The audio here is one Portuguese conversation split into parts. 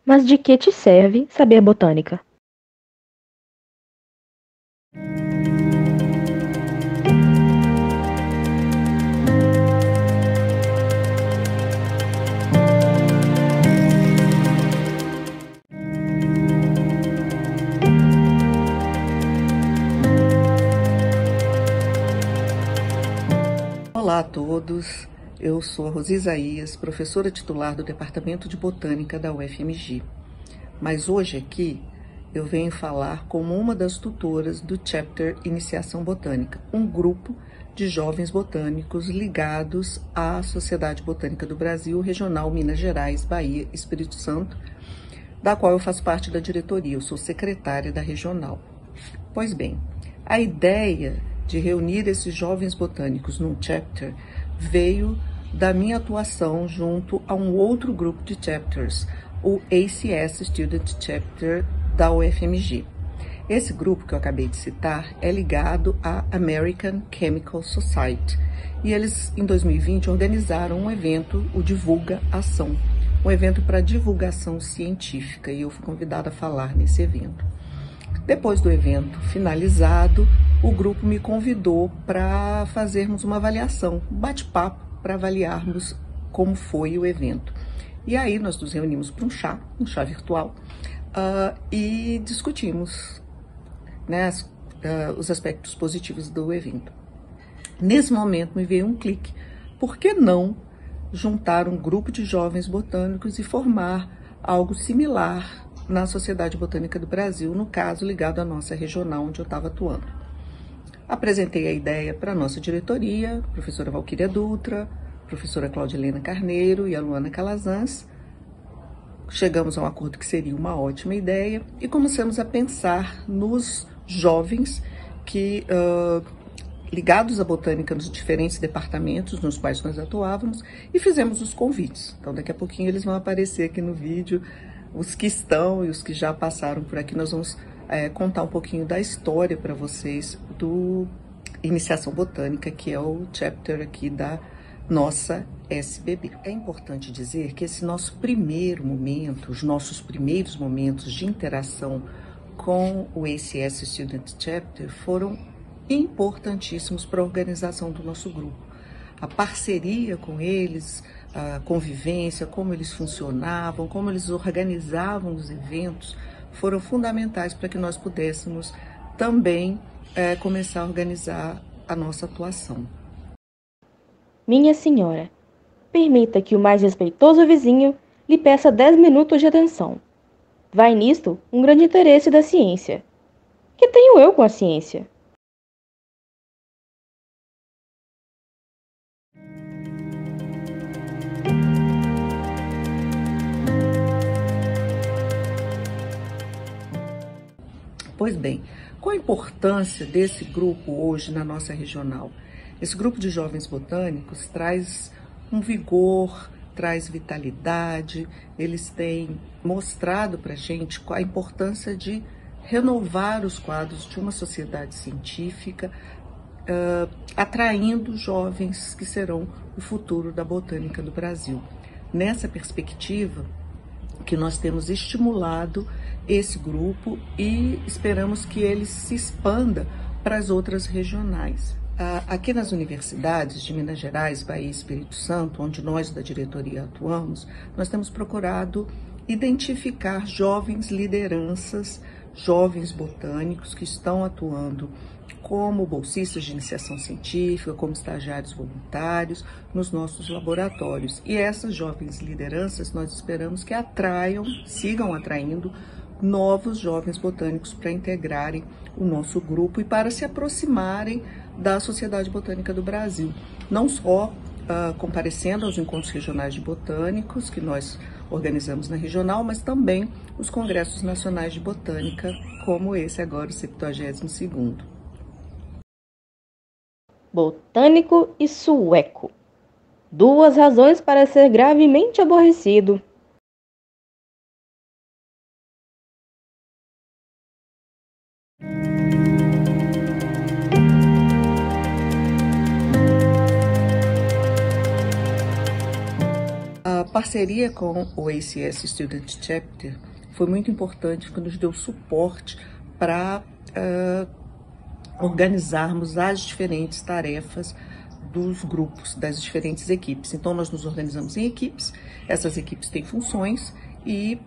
Mas de que te serve saber botânica? Olá a todos, eu sou a Rosi Isaías, professora titular do Departamento de Botânica da UFMG. Mas hoje aqui eu venho falar como uma das tutoras do Chapter Iniciação Botânica, um grupo de jovens botânicos ligados à Sociedade Botânica do Brasil, Regional Minas Gerais, Bahia, Espírito Santo, da qual eu faço parte da diretoria, eu sou secretária da regional. Pois bem, a ideia de reunir esses jovens botânicos num chapter veio da minha atuação junto a um outro grupo de chapters, o ACS Student Chapter da UFMG. Esse grupo que eu acabei de citar é ligado à American Chemical Society e eles, em 2020, organizaram um evento, o Divulga Ação, um evento para divulgação científica, e eu fui convidada a falar nesse evento. Depois do evento finalizado, o grupo me convidou para fazermos uma avaliação, um bate-papo para avaliarmos como foi o evento. E aí nós nos reunimos para um chá virtual, e discutimos, né, os aspectos positivos do evento. Nesse momento me veio um clique. Por que não juntar um grupo de jovens botânicos e formar algo similar na Sociedade Botânica do Brasil, no caso ligado à nossa regional onde eu estava atuando? Apresentei a ideia para a nossa diretoria, a professora Valquíria Dutra, a professora Claudilena Carneiro e a Luana Calazans. Chegamos a um acordo que seria uma ótima ideia e começamos a pensar nos jovens que, ligados à botânica nos diferentes departamentos nos quais nós atuávamos, e fizemos os convites. Então daqui a pouquinho eles vão aparecer aqui no vídeo, os que estão e os que já passaram por aqui. Nós vamos contar um pouquinho da história para vocês do Iniciação Botânica, que é o chapter aqui da nossa SBB. É importante dizer que esse nosso primeiro momento, os nossos primeiros momentos de interação com o ACS Student Chapter foram importantíssimos para a organização do nosso grupo. A parceria com eles, a convivência, como eles funcionavam, como eles organizavam os eventos, foram fundamentais para que nós pudéssemos também começar a organizar a nossa atuação. Minha senhora, permita que o mais respeitoso vizinho lhe peça 10 minutos de atenção. Vai nisto um grande interesse da ciência. Que tenho eu com a ciência? Pois bem, qual a importância desse grupo hoje na nossa regional? Esse grupo de jovens botânicos traz um vigor, traz vitalidade, eles têm mostrado para a gente a importância de renovar os quadros de uma sociedade científica, atraindo jovens que serão o futuro da botânica do Brasil. Nessa perspectiva que nós temos estimulado esse grupo e esperamos que ele se expanda para as outras regionais. Aqui nas universidades de Minas Gerais, Bahia e Espírito Santo, onde nós da diretoria atuamos, nós temos procurado identificar jovens lideranças, jovens botânicos que estão atuando como bolsistas de iniciação científica, como estagiários voluntários nos nossos laboratórios. E essas jovens lideranças nós esperamos que sigam atraindo novos jovens botânicos para integrarem o nosso grupo e para se aproximarem da Sociedade Botânica do Brasil, não só comparecendo aos encontros regionais de botânicos que nós organizamos na regional, mas também os congressos nacionais de botânica, como esse agora, o 72º. Botânico e sueco. Duas razões para ser gravemente aborrecido. parceria com o ACS Student Chapter foi muito importante, porque nos deu suporte para organizarmos as diferentes tarefas dos grupos, das diferentes equipes. Então, nós nos organizamos em equipes, essas equipes têm funções e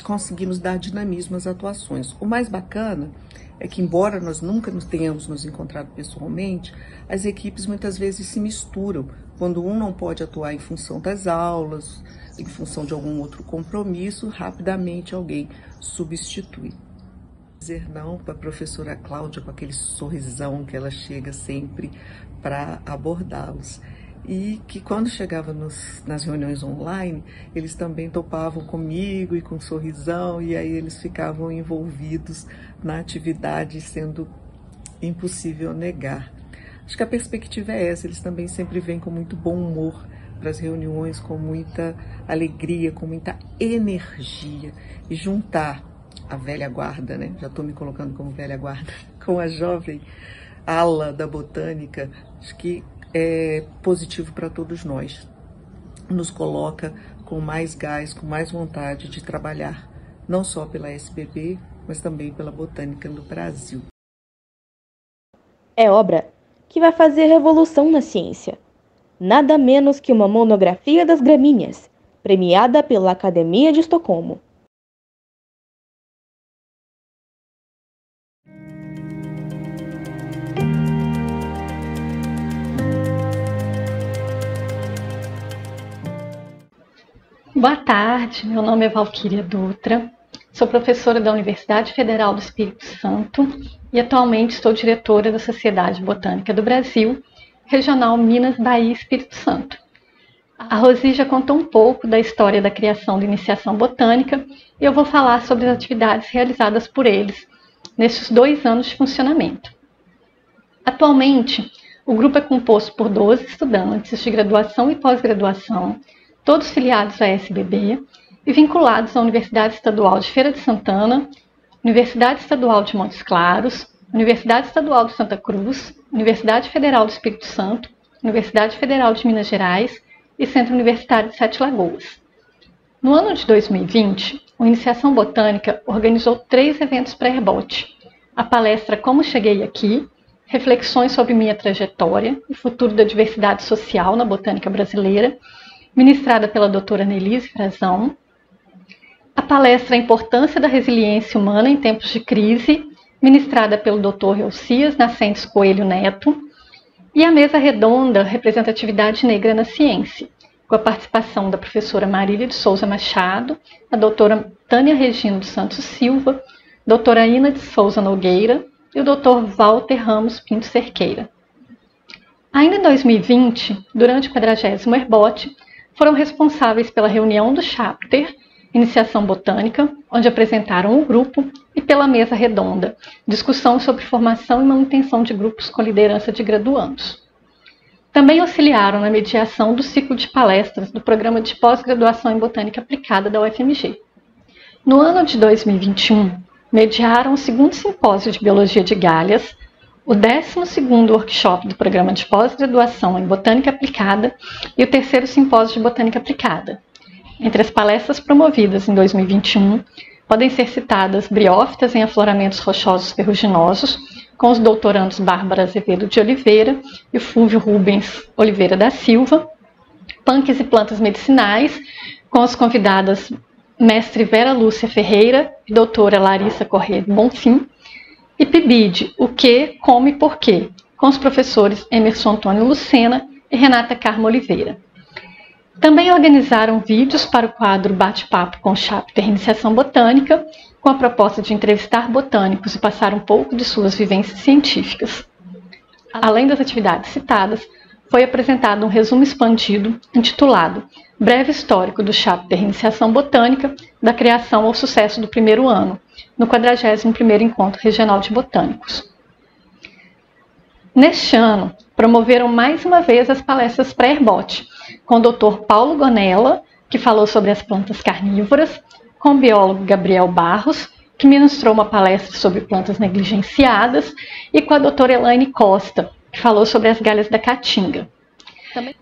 conseguimos dar dinamismo às atuações. O mais bacana é que, embora nós nunca tenhamos nos encontrado pessoalmente, as equipes muitas vezes se misturam, quando um não pode atuar em função das aulas, em função de algum outro compromisso, rapidamente alguém substitui. Dizer não para a professora Cláudia com aquele sorrisão que ela chega sempre para abordá-los. E que quando chegava nas reuniões online, eles também topavam comigo e com um sorrisão, e aí eles ficavam envolvidos na atividade, sendo impossível negar. Acho que a perspectiva é essa, eles também sempre vêm com muito bom humor para as reuniões, com muita alegria, com muita energia, e juntar a velha guarda, né? Já estou me colocando como velha guarda, com a jovem ala da botânica, acho que é positivo para todos nós. Nos coloca com mais gás, com mais vontade de trabalhar, não só pela SBB, mas também pela botânica no Brasil. É obra que vai fazer revolução na ciência. Nada menos que uma monografia das gramíneas, premiada pela Academia de Estocolmo. Boa tarde, meu nome é Valquíria Dutra, sou professora da Universidade Federal do Espírito Santo e atualmente estou diretora da Sociedade Botânica do Brasil, Regional Minas, Bahia e Espírito Santo. A Rosi já contou um pouco da história da criação da Iniciação Botânica e eu vou falar sobre as atividades realizadas por eles nesses 2 anos de funcionamento. Atualmente, o grupo é composto por 12 estudantes de graduação e pós-graduação, todos filiados à SBB e vinculados à Universidade Estadual de Feira de Santana, Universidade Estadual de Montes Claros, Universidade Estadual de Santa Cruz, Universidade Federal do Espírito Santo, Universidade Federal de Minas Gerais e Centro Universitário de Sete Lagoas. No ano de 2020, a Iniciação Botânica organizou 3 eventos pré-RBOT: a palestra Como Cheguei Aqui, reflexões sobre minha trajetória e futuro da diversidade social na botânica brasileira, ministrada pela doutora Nelise Frazão, a palestra A Importância da Resiliência Humana em Tempos de Crise, ministrada pelo Dr. Elcias Nascentes Coelho Neto, e a mesa redonda Representatividade Negra na Ciência, com a participação da professora Marília de Souza Machado, a doutora Tânia Regina dos Santos Silva, doutora Ina de Souza Nogueira e o Dr. Walter Ramos Pinto Cerqueira. Ainda em 2020, durante o 40º RBOT, foram responsáveis pela reunião do Chapter, Iniciação Botânica, onde apresentaram o grupo, e pela mesa redonda, discussão sobre formação e manutenção de grupos com liderança de graduandos. Também auxiliaram na mediação do ciclo de palestras do Programa de Pós-Graduação em Botânica Aplicada da UFMG. No ano de 2021, mediaram o 2º Simpósio de Biologia de Galhas, o 12º Workshop do Programa de Pós-Graduação em Botânica Aplicada e o 3º Simpósio de Botânica Aplicada. Entre as palestras promovidas em 2021, podem ser citadas briófitas em afloramentos rochosos ferruginosos, com os doutorandos Bárbara Azevedo de Oliveira e Fúvio Rubens Oliveira da Silva, punks e plantas medicinais, com as convidadas mestre Vera Lúcia Ferreira e doutora Larissa Corrêa Bonfim, e PIBID, o que, como e porquê, com os professores Emerson Antônio Lucena e Renata Carmo Oliveira. Também organizaram vídeos para o quadro Bate-Papo com o Chapter Iniciação Botânica, com a proposta de entrevistar botânicos e passar um pouco de suas vivências científicas. Além das atividades citadas, foi apresentado um resumo expandido intitulado Breve Histórico do Chapter Iniciação Botânica, da criação ao sucesso do 1º ano, no 41º Encontro Regional de Botânicos. Neste ano, promoveram mais uma vez as palestras pré-RBOT, com o Dr. Paulo Gonella, que falou sobre as plantas carnívoras, com o biólogo Gabriel Barros, que ministrou uma palestra sobre plantas negligenciadas, e com a doutora Elaine Costa, que falou sobre as galhas da caatinga.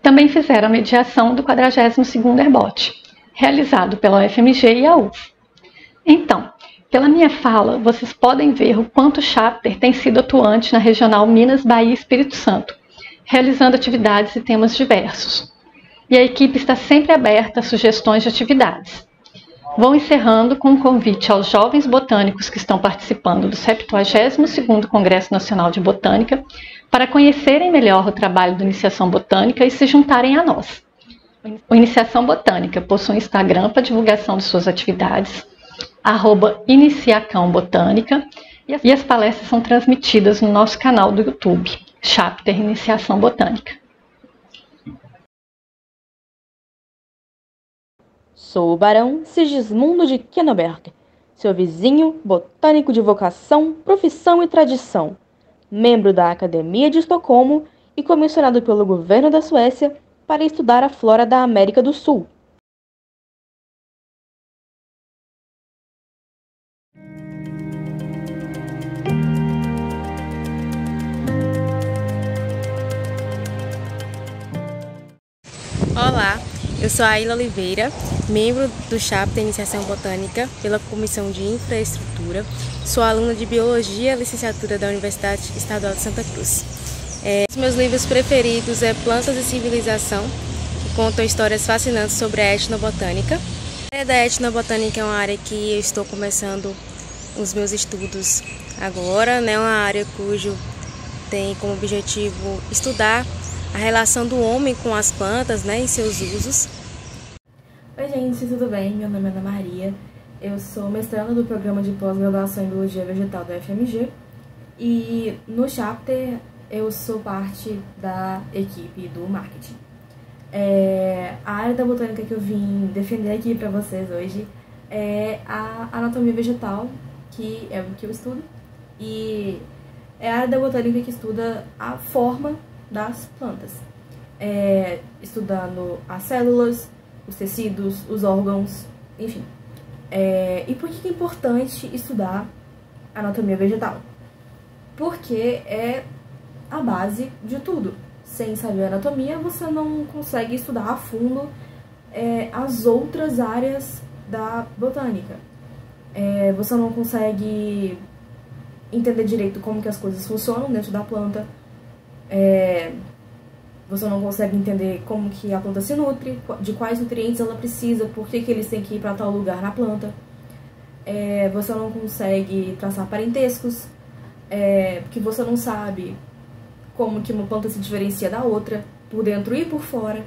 Também fizeram a mediação do 42º Herbot, realizado pela UFMG e a UF. Então, pela minha fala, vocês podem ver o quanto o chapter tem sido atuante na regional Minas, Bahia e Espírito Santo, realizando atividades e temas diversos. E a equipe está sempre aberta a sugestões de atividades. Vou encerrando com um convite aos jovens botânicos que estão participando do 72º Congresso Nacional de Botânica para conhecerem melhor o trabalho do Iniciação Botânica e se juntarem a nós. O Iniciação Botânica possui um Instagram para divulgação de suas atividades, @iniciacãobotânica, e as palestras são transmitidas no nosso canal do YouTube, Chapter Iniciação Botânica. Sou o Barão Sigismundo de Kenneberg, seu vizinho, botânico de vocação, profissão e tradição, membro da Academia de Estocolmo e comissionado pelo governo da Suécia para estudar a flora da América do Sul. Olá, eu sou a Aila Oliveira, membro do Chapter Iniciação Botânica pela Comissão de Infraestrutura. Sou aluna de Biologia, licenciatura da Universidade Estadual de Santa Cruz. Os meus livros preferidos é Plantas e Civilização, que contam histórias fascinantes sobre a etnobotânica. A área da etnobotânica é uma área que eu estou começando os meus estudos agora, né? Uma área cujo tem como objetivo estudar a relação do homem com as plantas, né, e seus usos. Oi gente, tudo bem? Meu nome é Ana Maria, eu sou mestranda do programa de pós-graduação em Biologia Vegetal da UFMG e no Chapter eu sou parte da equipe do marketing. A área da botânica que eu vim defender aqui para vocês hoje é a anatomia vegetal, que é o que eu estudo, e é a área da botânica que estuda a forma das plantas, estudando as células, os tecidos, os órgãos, enfim. E por que é importante estudar anatomia vegetal? Porque é a base de tudo. Sem saber anatomia, você não consegue estudar a fundo as outras áreas da botânica. Você não consegue entender direito como que as coisas funcionam dentro da planta. Você não consegue entender como que a planta se nutre, de quais nutrientes ela precisa, por que eles têm que ir para tal lugar na planta. Você não consegue traçar parentescos, porque você não sabe como que uma planta se diferencia da outra, por dentro e por fora.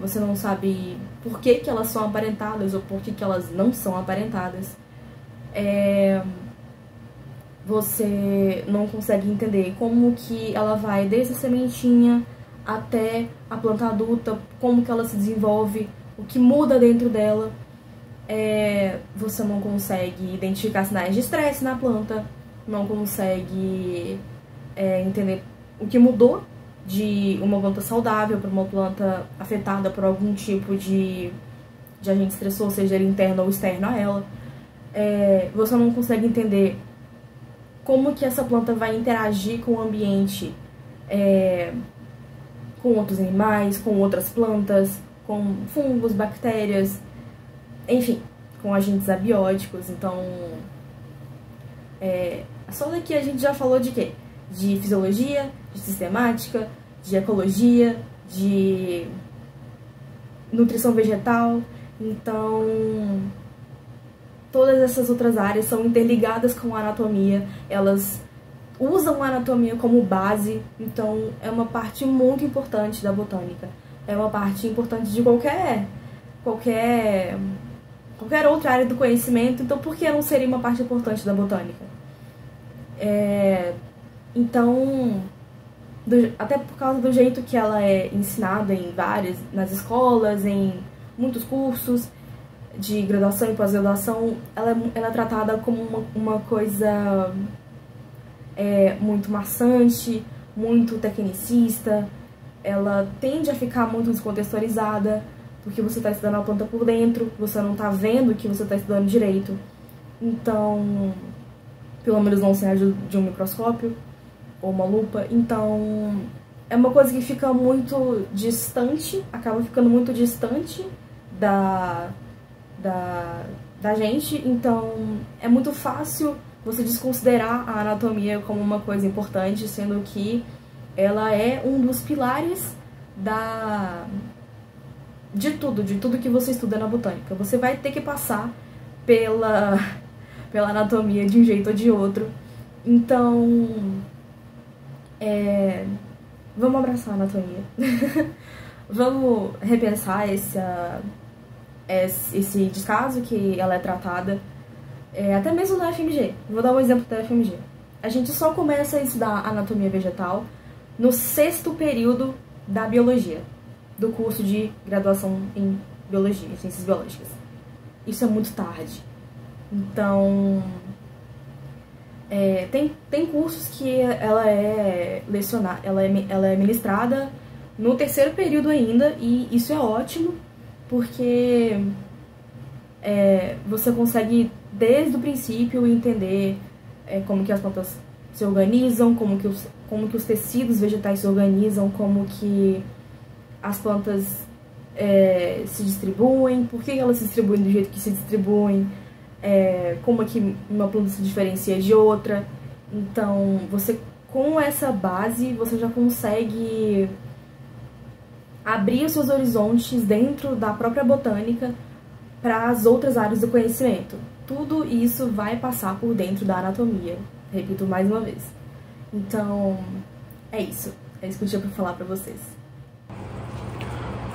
Você não sabe por que elas são aparentadas ou por que elas não são aparentadas. Você não consegue entender como que ela vai desde a sementinha até a planta adulta, como que ela se desenvolve, o que muda dentro dela. Você não consegue identificar sinais de estresse na planta, não consegue entender o que mudou de uma planta saudável para uma planta afetada por algum tipo de agente estressor, seja ele interno ou externo a ela. Você não consegue entender como que essa planta vai interagir com o ambiente, com outros animais, com outras plantas, com fungos, bactérias, enfim, com agentes abióticos. Então, só daqui a gente já falou de quê? De fisiologia, de sistemática, de ecologia, de nutrição vegetal. Então, todas essas outras áreas são interligadas com a anatomia, elas usam a anatomia como base, então é uma parte muito importante da botânica. É uma parte importante de qualquer outra área do conhecimento, então por que não seria uma parte importante da botânica? Então, até por causa do jeito que ela é ensinada nas escolas, em muitos cursos de graduação e pós-graduação, ela é tratada como uma coisa muito maçante, muito tecnicista. Ela tende a ficar muito descontextualizada, porque você está estudando a planta por dentro, você não está vendo que você está estudando direito. Então, pelo menos não sem a ajuda de um microscópio ou uma lupa. Então, é uma coisa que fica muito distante, acaba ficando muito distante da gente, então é muito fácil você desconsiderar a anatomia como uma coisa importante, sendo que ela é um dos pilares de tudo que você estuda na botânica. Você vai ter que passar pela anatomia de um jeito ou de outro. Então, vamos abraçar a anatomia. Vamos repensar esse descaso que ela é tratada, até mesmo na FMG. Vou dar um exemplo da FMG. A gente só começa a estudar anatomia vegetal no 6º período da biologia, do curso de graduação em biologia, ciências biológicas. Isso é muito tarde. Então, tem cursos que ela é ministrada no 3º período ainda, e isso é ótimo, porque você consegue, desde o princípio, entender como que as plantas se organizam, como que os tecidos vegetais se organizam, como que as plantas se distribuem, por que elas se distribuem do jeito que se distribuem, como é que uma planta se diferencia de outra. Então, com essa base, você já consegue abrir os seus horizontes dentro da própria botânica para as outras áreas do conhecimento. Tudo isso vai passar por dentro da anatomia, repito mais uma vez. Então, é isso que eu tinha para falar para vocês.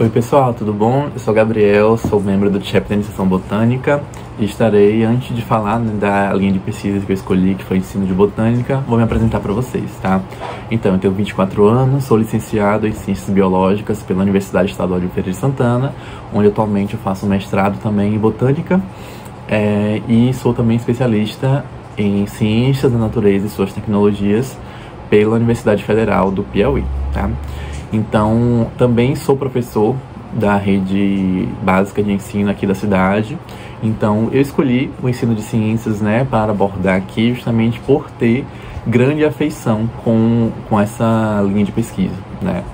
Oi pessoal, tudo bom? Eu sou o Gabriel, sou membro do Chapter de Iniciação Botânica e estarei, antes de falar da linha de pesquisa que eu escolhi, que foi ensino de botânica, vou me apresentar para vocês, tá? Então, eu tenho 24 anos, sou licenciado em Ciências Biológicas pela Universidade Estadual de Feira de Santana, onde atualmente eu faço mestrado também em Botânica, e sou também especialista em Ciências da Natureza e suas tecnologias pela Universidade Federal do Piauí, tá? Então, também sou professor da rede básica de ensino aqui da cidade. Então, eu escolhi o ensino de ciências, né, para abordar aqui justamente por ter grande afeição com essa linha de pesquisa, né.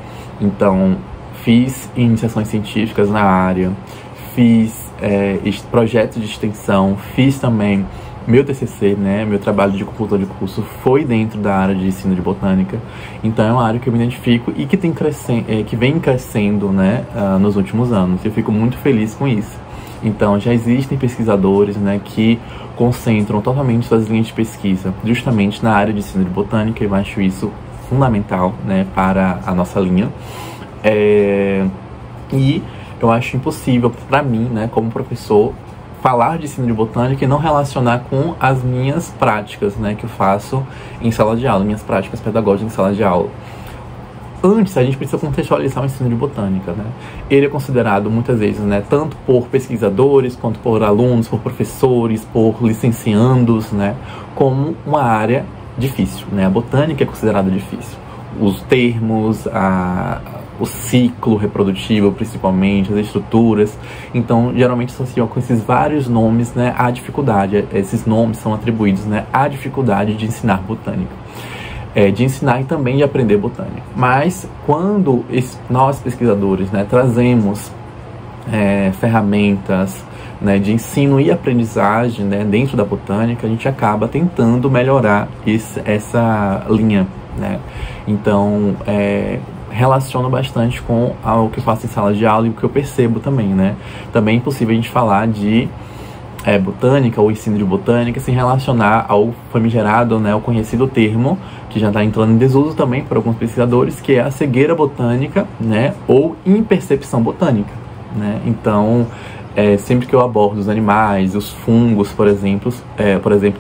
Então, fiz iniciações científicas na área, fiz projetos de extensão, fiz também meu TCC, né, meu trabalho de conclusão de curso foi dentro da área de ensino de botânica, então é uma área que eu me identifico e que vem crescendo, né, nos últimos anos. Eu fico muito feliz com isso. Então já existem pesquisadores, né, que concentram totalmente suas linhas de pesquisa justamente na área de ensino de botânica. Eu acho isso fundamental, né, para a nossa linha. E eu acho impossível para mim, né, como professor, falar de ensino de botânica e não relacionar com as minhas práticas, né, que eu faço em sala de aula, minhas práticas pedagógicas em sala de aula. Antes, a gente precisa contextualizar o ensino de botânica, né? Ele é considerado muitas vezes, né, tanto por pesquisadores, quanto por alunos, por professores, por licenciandos, né, como uma área difícil, né? A botânica é considerada difícil. Os termos, o ciclo reprodutivo, principalmente, as estruturas. Então, geralmente associam com esses vários nomes, né, a dificuldade. Esses nomes são atribuídos, né, à dificuldade de ensinar botânica. De ensinar e também de aprender botânica. Mas, quando nós, pesquisadores, né, trazemos ferramentas, né, de ensino e aprendizagem, né, dentro da botânica, a gente acaba tentando melhorar essa linha, né? Então, relaciono bastante com o que eu faço em sala de aula e o que eu percebo também, né? Também é impossível a gente falar de botânica ou ensino de botânica sem relacionar ao famigerado, né, o conhecido termo, que já está entrando em desuso também por alguns pesquisadores, que é a cegueira botânica, né, ou impercepção botânica, né? Então, sempre que eu abordo os animais, os fungos, por exemplo,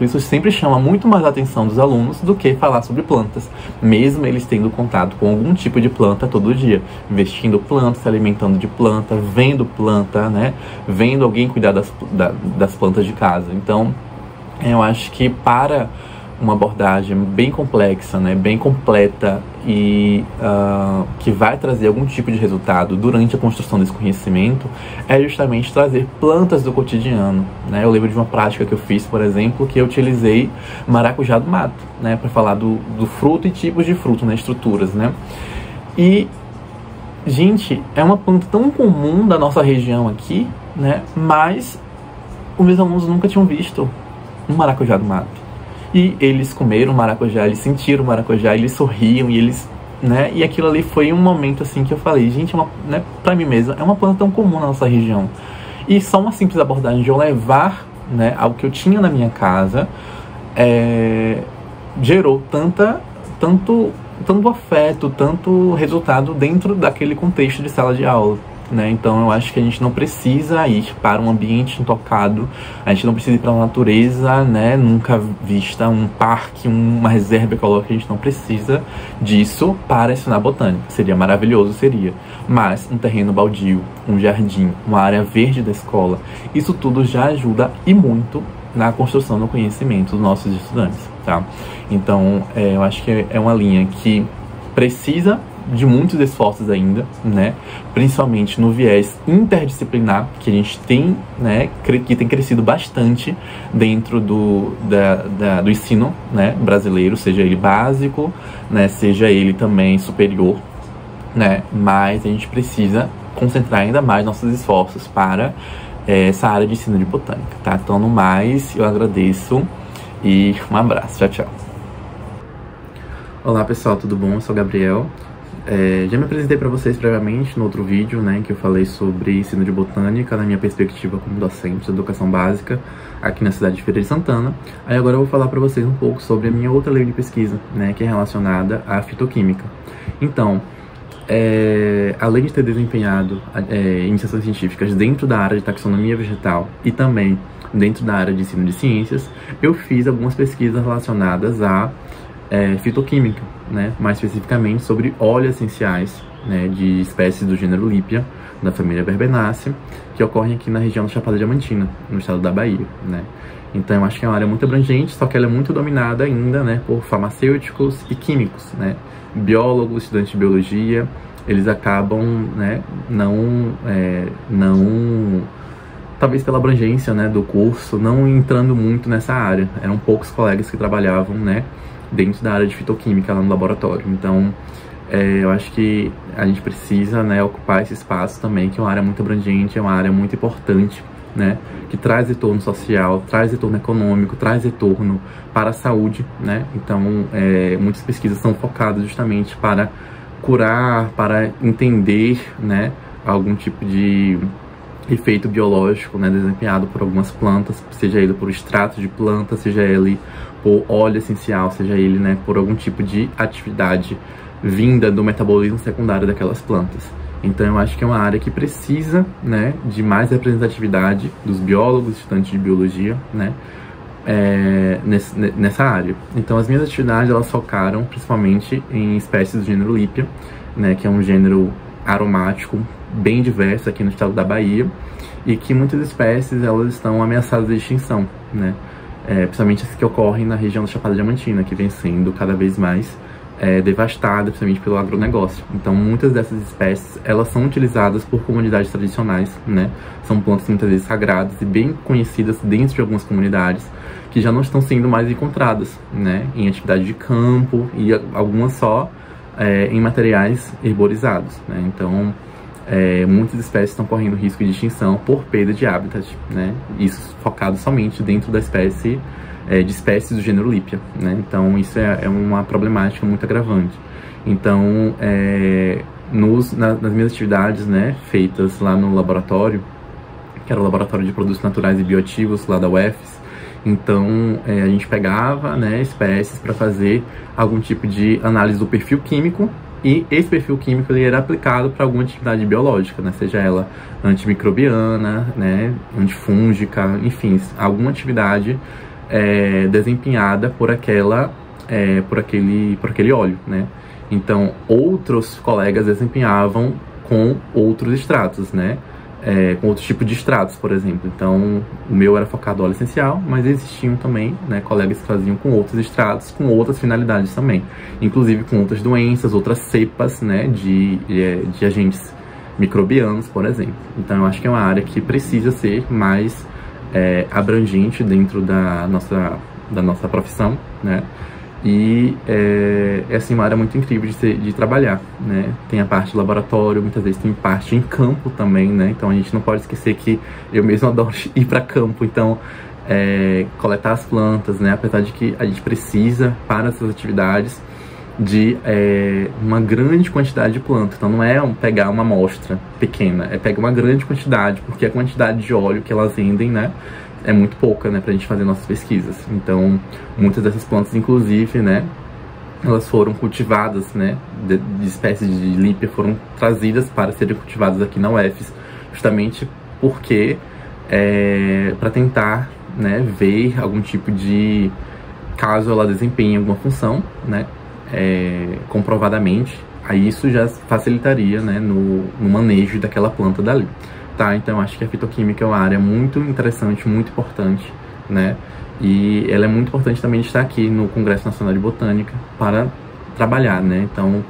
isso sempre chama muito mais a atenção dos alunos do que falar sobre plantas, mesmo eles tendo contato com algum tipo de planta todo dia, investindo planta, se alimentando de planta, vendo planta, né, vendo alguém cuidar das plantas de casa. Então, eu acho que para uma abordagem bem complexa, né, bem completa e que vai trazer algum tipo de resultado durante a construção desse conhecimento, é justamente trazer plantas do cotidiano, né? Eu lembro de uma prática que eu fiz, por exemplo, que eu utilizei maracujá do mato, né, para falar do fruto e tipos de fruto, né, estruturas, né? E, gente, é uma planta tão comum da nossa região aqui, né? Mas os meus alunos nunca tinham visto um maracujá do mato. E eles comeram o maracujá, eles sentiram o maracujá, eles sorriam e eles, né? E aquilo ali foi um momento assim que eu falei, gente, né, pra mim mesmo, é uma planta tão comum na nossa região. E só uma simples abordagem de eu levar, né, algo que eu tinha na minha casa, gerou tanto afeto, tanto resultado dentro daquele contexto de sala de aula, né? Então eu acho que a gente não precisa ir para um ambiente intocado, a gente não precisa ir para uma natureza, né, nunca vista, um parque, uma reserva ecológica, a gente não precisa disso para ensinar botânica. Seria maravilhoso, seria. Mas um terreno baldio, um jardim, uma área verde da escola, isso tudo já ajuda e muito na construção do conhecimento dos nossos estudantes, tá? Então, eu acho que é uma linha que precisa de muitos esforços ainda, né? Principalmente no viés interdisciplinar, que a gente tem, né? Que tem crescido bastante dentro do ensino, né, brasileiro, seja ele básico, né, seja ele também superior, né? Mas a gente precisa concentrar ainda mais nossos esforços para essa área de ensino de botânica, tá? Então, no mais, eu agradeço e um abraço. Tchau, tchau. Olá, pessoal, tudo bom? Eu sou o Gabriel. Já me apresentei para vocês previamente no outro vídeo, né, que eu falei sobre ensino de botânica na minha perspectiva como docente de educação básica aqui na cidade de Feira de Santana. Aí agora eu vou falar para vocês um pouco sobre a minha outra linha de pesquisa, né, que é relacionada à fitoquímica. Então, além de ter desempenhado iniciações científicas dentro da área de taxonomia vegetal e também dentro da área de ensino de ciências, eu fiz algumas pesquisas relacionadas à fitoquímica, né? Mais especificamente sobre óleos essenciais, né, de espécies do gênero Lípia, da família Verbenaceae, que ocorrem aqui na região da Chapada Diamantina, no estado da Bahia, né? Então eu acho que é uma área muito abrangente, só que ela é muito dominada ainda, né, por farmacêuticos e químicos, né? Biólogos, estudantes de biologia, eles acabam, né, talvez pela abrangência, né, do curso, não entrando muito nessa área. Eram poucos colegas que trabalhavam, né, dentro da área de fitoquímica lá no laboratório. Então, eu acho que a gente precisa, né, ocupar esse espaço também, que é uma área muito abrangente, é uma área muito importante, né, que traz retorno social, traz retorno econômico, traz retorno para a saúde, né. Então, muitas pesquisas são focadas justamente para curar, para entender, né, algum tipo de efeito biológico, né, desempenhado por algumas plantas, seja ele por extrato de planta, seja ele por óleo essencial, seja ele, né, por algum tipo de atividade vinda do metabolismo secundário daquelas plantas. Então eu acho que é uma área que precisa, né, de mais representatividade dos biólogos, estudantes de biologia, né, nessa área. Então as minhas atividades, elas focaram principalmente em espécies do gênero Lípia, né, que é um gênero aromático bem diverso aqui no estado da Bahia, e que muitas espécies, elas estão ameaçadas de extinção, né, principalmente as que ocorrem na região da Chapada Diamantina, que vem sendo cada vez mais devastada, principalmente pelo agronegócio. Então muitas dessas espécies, elas são utilizadas por comunidades tradicionais, né, são plantas muitas vezes sagradas e bem conhecidas dentro de algumas comunidades, que já não estão sendo mais encontradas, né, em atividade de campo, e algumas só em materiais herborizados, né. Então muitas espécies estão correndo risco de extinção por perda de habitat, né, isso focado somente dentro da espécie, de espécies do gênero Lípia, né. Então isso é uma problemática muito agravante. Então nas minhas atividades, né, feitas lá no laboratório, que era o Laboratório de Produtos Naturais e Bioativos lá da UFES, então a gente pegava, né, espécies para fazer algum tipo de análise do perfil químico, e esse perfil químico ele era aplicado para alguma atividade biológica, né, seja ela antimicrobiana, né, antifúngica, enfim, alguma atividade desempenhada por aquele óleo, né. Então outros colegas desempenhavam com outros extratos, né, com outro tipo de extratos, por exemplo. Então o meu era focado no óleo essencial, mas existiam também, né, colegas que faziam com outros extratos, com outras finalidades também, inclusive com outras doenças, outras cepas, né, de agentes microbianos, por exemplo. Então eu acho que é uma área que precisa ser mais abrangente dentro da nossa profissão, né. E é assim, uma área muito incrível de trabalhar, né? Tem a parte do laboratório, muitas vezes tem parte em campo também, né? Então a gente não pode esquecer que eu mesmo adoro ir para campo, então coletar as plantas, né? Apesar de que a gente precisa, para essas atividades, de uma grande quantidade de planta. Então não é pegar uma amostra pequena, é pegar uma grande quantidade, porque a quantidade de óleo que elas vendem, né, é muito pouca, né, pra gente fazer nossas pesquisas. Então, muitas dessas plantas, inclusive, né, elas foram cultivadas, né, de espécies de lípia, foram trazidas para serem cultivadas aqui na UFES, justamente porque, para tentar, né, ver algum tipo de, caso ela desempenhe alguma função, né, comprovadamente, aí isso já facilitaria, né, no manejo daquela planta dali. Tá, então acho que a fitoquímica é uma área muito interessante, muito importante, né? E ela é muito importante também de estar aqui no Congresso Nacional de Botânica para trabalhar, né? Então,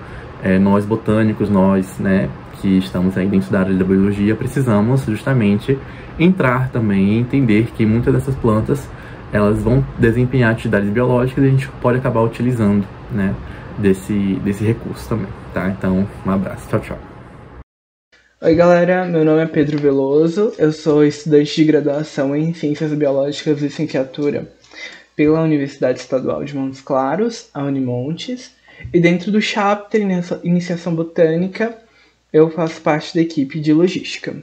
nós botânicos, nós, né, que estamos aí dentro da área da biologia, precisamos justamente entrar também e entender que muitas dessas plantas, elas vão desempenhar atividades biológicas e a gente pode acabar utilizando, né, desse recurso também, tá? Então, um abraço, tchau, tchau. Oi galera, meu nome é Pedro Veloso, eu sou estudante de graduação em Ciências Biológicas e Licenciatura pela Universidade Estadual de Montes Claros, a Unimontes, e dentro do chapter Iniciação Botânica eu faço parte da equipe de Logística.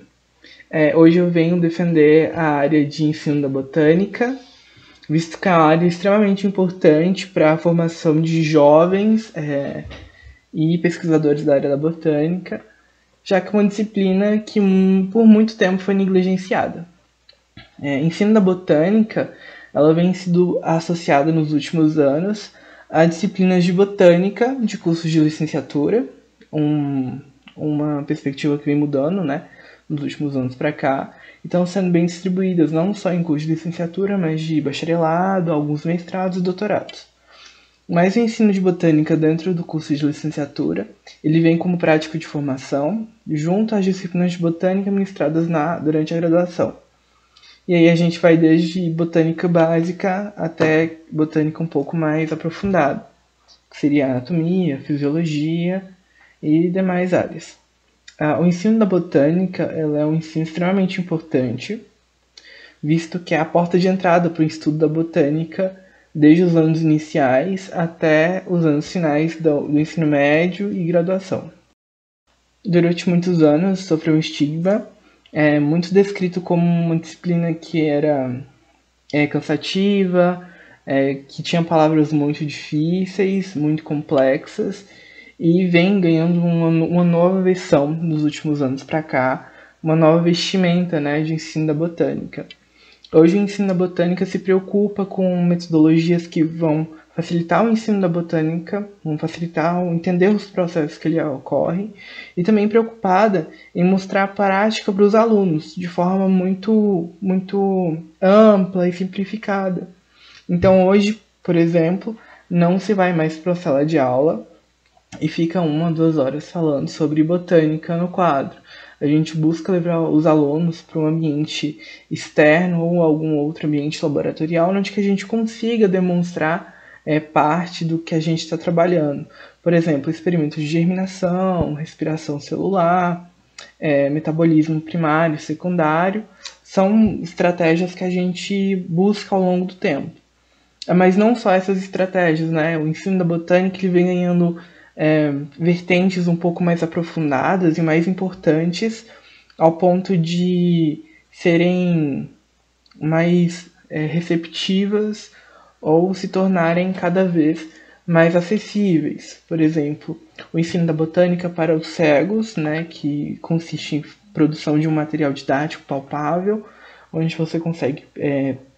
Hoje eu venho defender a área de ensino da botânica, visto que é uma área extremamente importante para a formação de jovens e pesquisadores da área da botânica, já que é uma disciplina que por muito tempo foi negligenciada. Ensino da botânica, ela vem sido associada nos últimos anos a disciplinas de botânica de cursos de licenciatura, uma perspectiva que vem mudando, né, nos últimos anos para cá, e estão sendo bem distribuídas não só em cursos de licenciatura, mas de bacharelado, alguns mestrados e doutorados. Mas o ensino de botânica dentro do curso de licenciatura, ele vem como prática de formação, junto às disciplinas de botânica ministradas durante a graduação. E aí a gente vai desde botânica básica até botânica um pouco mais aprofundada, que seria anatomia, fisiologia e demais áreas. O ensino da botânica ela é um ensino extremamente importante, visto que é a porta de entrada para o estudo da botânica desde os anos iniciais até os anos finais do ensino médio e graduação. Durante muitos anos sofreu um estigma, muito descrito como uma disciplina que era cansativa, que tinha palavras muito difíceis, muito complexas, e vem ganhando uma nova versão nos últimos anos para cá, uma nova vestimenta, né, de ensino da botânica. Hoje o ensino da botânica se preocupa com metodologias que vão facilitar o ensino da botânica, vão facilitar entender os processos que ele ocorre, e também preocupada em mostrar a prática para os alunos de forma muito, muito ampla e simplificada. Então hoje, por exemplo, não se vai mais para a sala de aula e fica 1 ou 2 horas falando sobre botânica no quadro. A gente busca levar os alunos para um ambiente externo ou algum outro ambiente laboratorial, onde que a gente consiga demonstrar parte do que a gente está trabalhando. Por exemplo, experimentos de germinação, respiração celular, metabolismo primário e secundário, são estratégias que a gente busca ao longo do tempo. Mas não só essas estratégias, né? O ensino da botânica ele vem ganhando vertentes um pouco mais aprofundadas e mais importantes, ao ponto de serem mais receptivas ou se tornarem cada vez mais acessíveis. Por exemplo, o ensino da botânica para os cegos, né, que consiste em produção de um material didático palpável, onde você consegue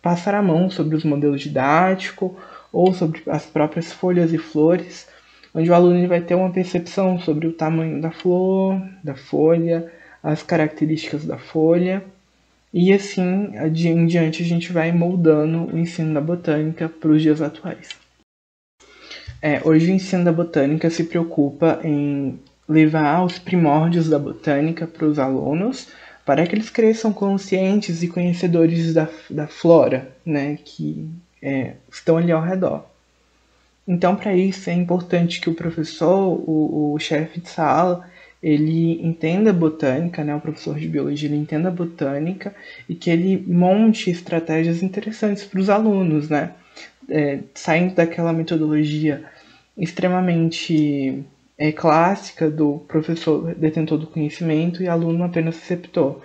passar a mão sobre os modelos didáticos ou sobre as próprias folhas e flores, onde o aluno ele vai ter uma percepção sobre o tamanho da flor, da folha, as características da folha, e assim, em diante, a gente vai moldando o ensino da botânica para os dias atuais. Hoje o ensino da botânica se preocupa em levar os primórdios da botânica para os alunos, para que eles cresçam conscientes e conhecedores da flora, né, que estão ali ao redor. Então, para isso, é importante que o professor, o chefe de sala, ele entenda botânica, né? O professor de biologia, ele entenda botânica e que ele monte estratégias interessantes para os alunos, né? Saindo daquela metodologia extremamente clássica do professor detentor do conhecimento e aluno apenas receptor.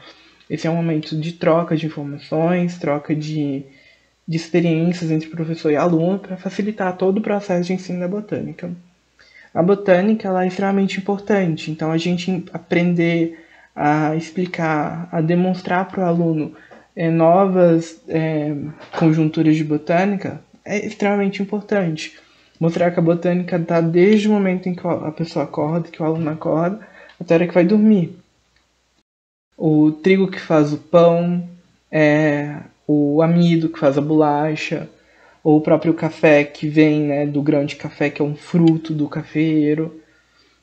Esse é um momento de troca de informações, troca de experiências entre professor e aluno para facilitar todo o processo de ensino da botânica. A botânica ela é extremamente importante, então a gente aprender a explicar, a demonstrar para o aluno novas conjunturas de botânica é extremamente importante. Mostrar que a botânica está desde o momento em que a pessoa acorda, que o aluno acorda, até a hora que vai dormir. O trigo que faz o pão, o amido que faz a bolacha, ou o próprio café que vem, né, do grão de café, que é um fruto do cafeeiro.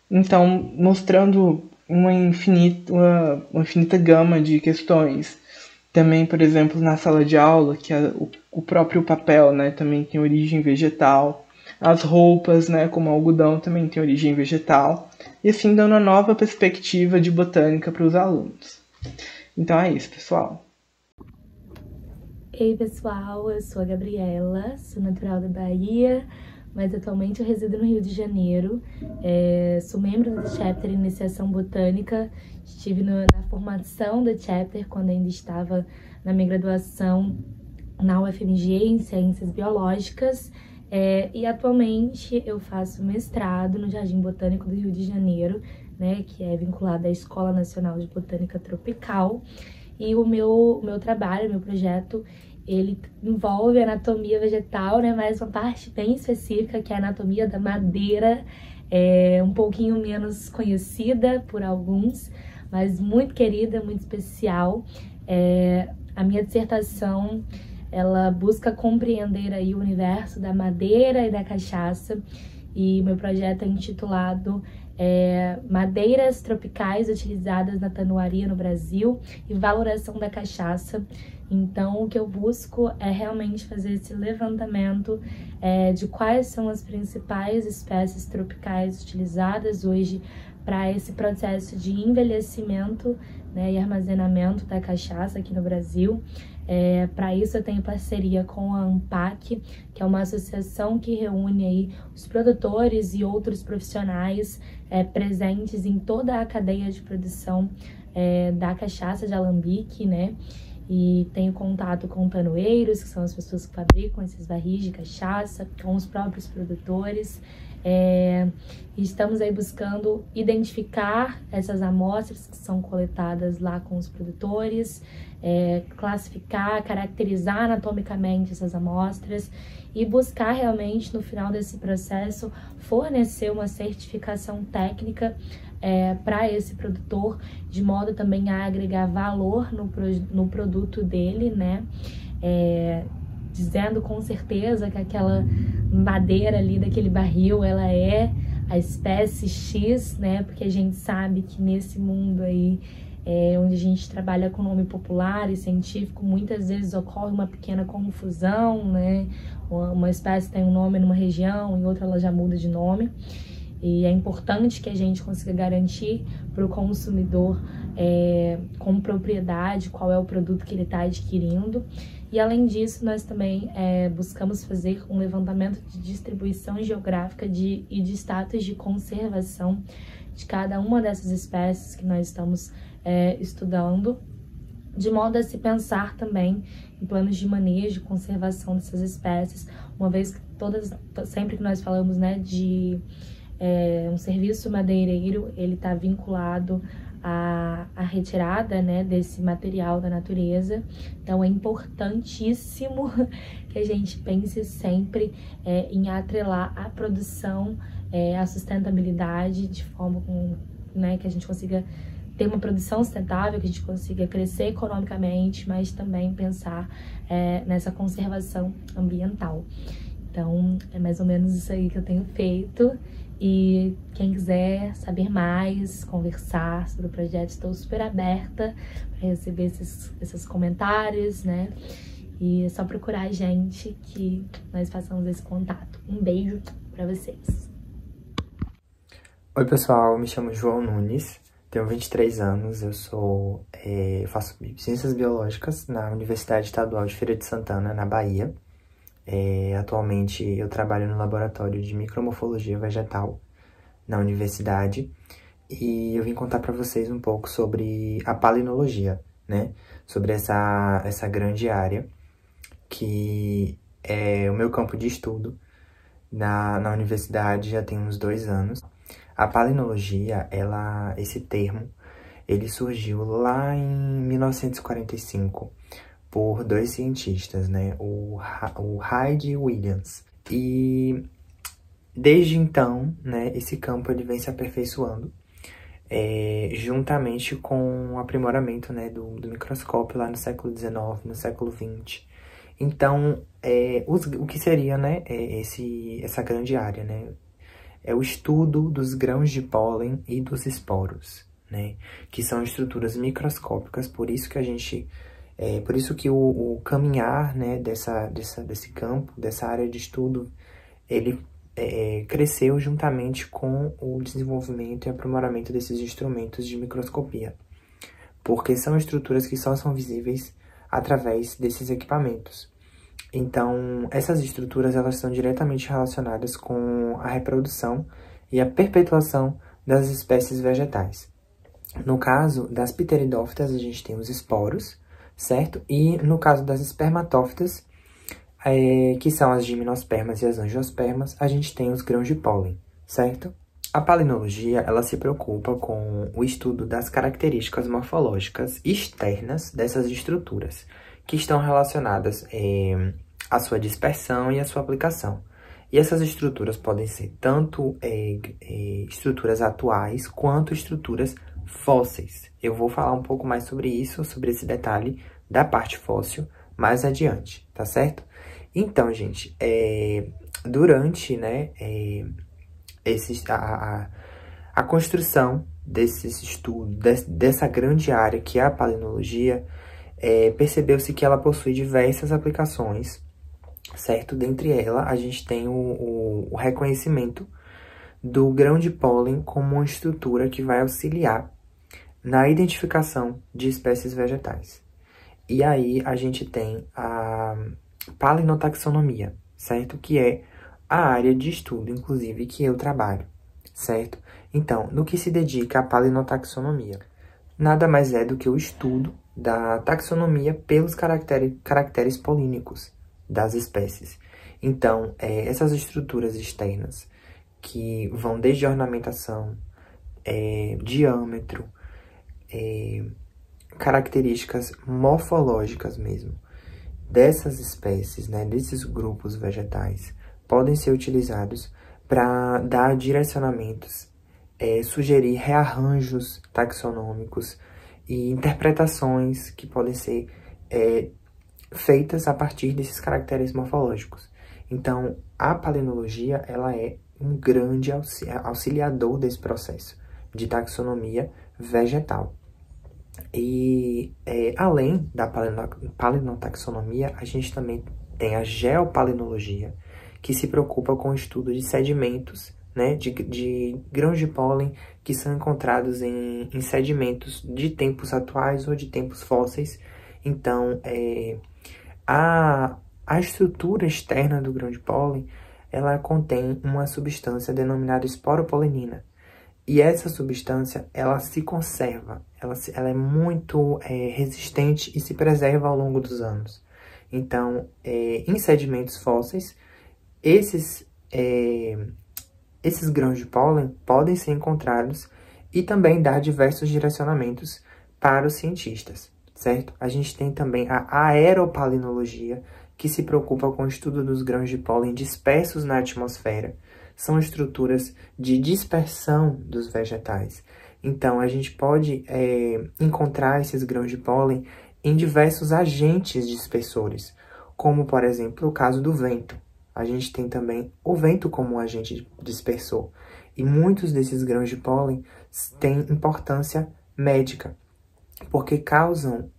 Então, mostrando uma infinita gama de questões. Também, por exemplo, na sala de aula, que o próprio papel, né, também tem origem vegetal. As roupas, né, como algodão, também tem origem vegetal. E assim, dando uma nova perspectiva de botânica para os alunos. Então é isso, pessoal. Ei, pessoal, eu sou a Gabriela, sou natural da Bahia, mas atualmente eu resido no Rio de Janeiro. Sou membro do Chapter Iniciação Botânica, estive na formação do Chapter quando ainda estava na minha graduação na UFMG em Ciências Biológicas. E atualmente eu faço mestrado no Jardim Botânico do Rio de Janeiro, né, que é vinculado à Escola Nacional de Botânica Tropical. E o meu trabalho, meu projeto, ele envolve anatomia vegetal, né, mas uma parte bem específica, que é a anatomia da madeira, um pouquinho menos conhecida por alguns, mas muito querida, muito especial. A minha dissertação, ela busca compreender aí o universo da madeira e da cachaça, e o meu projeto é intitulado Madeiras Tropicais Utilizadas na Tanuaria no Brasil e Valoração da Cachaça. Então, o que eu busco é realmente fazer esse levantamento de quais são as principais espécies tropicais utilizadas hoje para esse processo de envelhecimento, né, e armazenamento da cachaça aqui no Brasil. Para isso eu tenho parceria com a ANPAC, que é uma associação que reúne aí os produtores e outros profissionais presentes em toda a cadeia de produção da cachaça de alambique, né? E tenho contato com tanoeiros, que são as pessoas que fabricam esses barris de cachaça, com os próprios produtores. Estamos aí buscando identificar essas amostras que são coletadas lá com os produtores, classificar, caracterizar anatomicamente essas amostras e buscar realmente no final desse processo fornecer uma certificação técnica para esse produtor, de modo também a agregar valor no produto dele, né? Dizendo com certeza que aquela madeira ali daquele barril, ela é a espécie X, né? Porque a gente sabe que nesse mundo aí, onde a gente trabalha com nome popular e científico, muitas vezes ocorre uma pequena confusão, né? Uma espécie tem um nome numa região, em outra ela já muda de nome. E é importante que a gente consiga garantir para o consumidor com propriedade qual é o produto que ele está adquirindo. E além disso, nós também buscamos fazer um levantamento de distribuição geográfica e de status de conservação de cada uma dessas espécies que nós estamos estudando, de modo a se pensar também em planos de manejo e conservação dessas espécies, uma vez que sempre que nós falamos, né, de um serviço madeireiro, ele está vinculado à retirada, né, desse material da natureza. Então é importantíssimo que a gente pense sempre em atrelar a produção, a sustentabilidade, de forma né, que a gente consiga ter uma produção sustentável, que a gente consiga crescer economicamente, mas também pensar nessa conservação ambiental. Então é mais ou menos isso aí que eu tenho feito. E quem quiser saber mais, conversar sobre o projeto, estou super aberta para receber esses comentários, né? E é só procurar a gente que nós façamos esse contato. Um beijo para para vocês. Oi pessoal, me chamo João Nunes, tenho 23 anos, faço Ciências Biológicas na Universidade Estadual de Feira de Santana, na Bahia. Atualmente eu trabalho no laboratório de micromorfologia vegetal na universidade e eu vim contar para vocês um pouco sobre a palinologia, né? Sobre essa grande área que é o meu campo de estudo na universidade já tem uns 2 anos. A palinologia, esse termo, ele surgiu lá em 1945 por 2 cientistas, né? O Hyde e Williams. E desde então, né, esse campo ele vem se aperfeiçoando, juntamente com o aprimoramento, né, do microscópio lá no século XIX, no século XX. Então, o que seria, né, essa grande área, né? É o estudo dos grãos de pólen e dos esporos, né? Que são estruturas microscópicas, por isso que o caminhar, né, desse campo, dessa área de estudo, ele cresceu juntamente com o desenvolvimento e aprimoramento desses instrumentos de microscopia, porque são estruturas que só são visíveis através desses equipamentos. Então, essas estruturas elas estão diretamente relacionadas com a reprodução e a perpetuação das espécies vegetais. No caso das pteridófitas, a gente tem os esporos, certo? E no caso das espermatófitas, que são as gimnospermas e as angiospermas, a gente tem os grãos de pólen, certo? A palinologia, ela se preocupa com o estudo das características morfológicas externas dessas estruturas, que estão relacionadas à sua dispersão e à sua aplicação. E essas estruturas podem ser tanto estruturas atuais, quanto estruturas fósseis. Eu vou falar um pouco mais sobre isso, sobre esse detalhe da parte fóssil, mais adiante, tá certo? Então, gente, durante, né, a construção desses estudos, dessa grande área que é a palinologia, percebeu-se que ela possui diversas aplicações, certo? Dentre elas, a gente tem o reconhecimento do grão de pólen como uma estrutura que vai auxiliar na identificação de espécies vegetais. E aí, a gente tem a palinotaxonomia, certo? Que é a área de estudo, inclusive, que eu trabalho, certo? Então, no que se dedica a palinotaxonomia? Nada mais é do que o estudo da taxonomia pelos caracteres polínicos das espécies. Então, essas estruturas externas, que vão desde ornamentação, diâmetro, características morfológicas mesmo, dessas espécies, né, desses grupos vegetais, podem ser utilizados para dar direcionamentos, sugerir rearranjos taxonômicos e interpretações que podem ser feitas a partir desses caracteres morfológicos. Então, a palinologia, ela é um grande auxiliador desse processo de taxonomia vegetal. E, além da palinotaxonomia, a gente também tem a geopalinologia, que se preocupa com o estudo de sedimentos, né, de grãos de pólen que são encontrados em sedimentos de tempos atuais ou de tempos fósseis. Então, a estrutura externa do grão de pólen, ela contém uma substância denominada esporopolenina. E essa substância, ela se conserva, ela é muito resistente e se preserva ao longo dos anos. Então, em sedimentos fósseis, esses grãos de pólen podem ser encontrados e também dar diversos direcionamentos para os cientistas, certo? A gente tem também a aeropalinologia, que se preocupa com o estudo dos grãos de pólen dispersos na atmosfera. São estruturas de dispersão dos vegetais. Então, a gente pode encontrar esses grãos de pólen em diversos agentes dispersores, como, por exemplo, o caso do vento. A gente tem também o vento como um agente dispersor. E muitos desses grãos de pólen têm importância médica, porque causam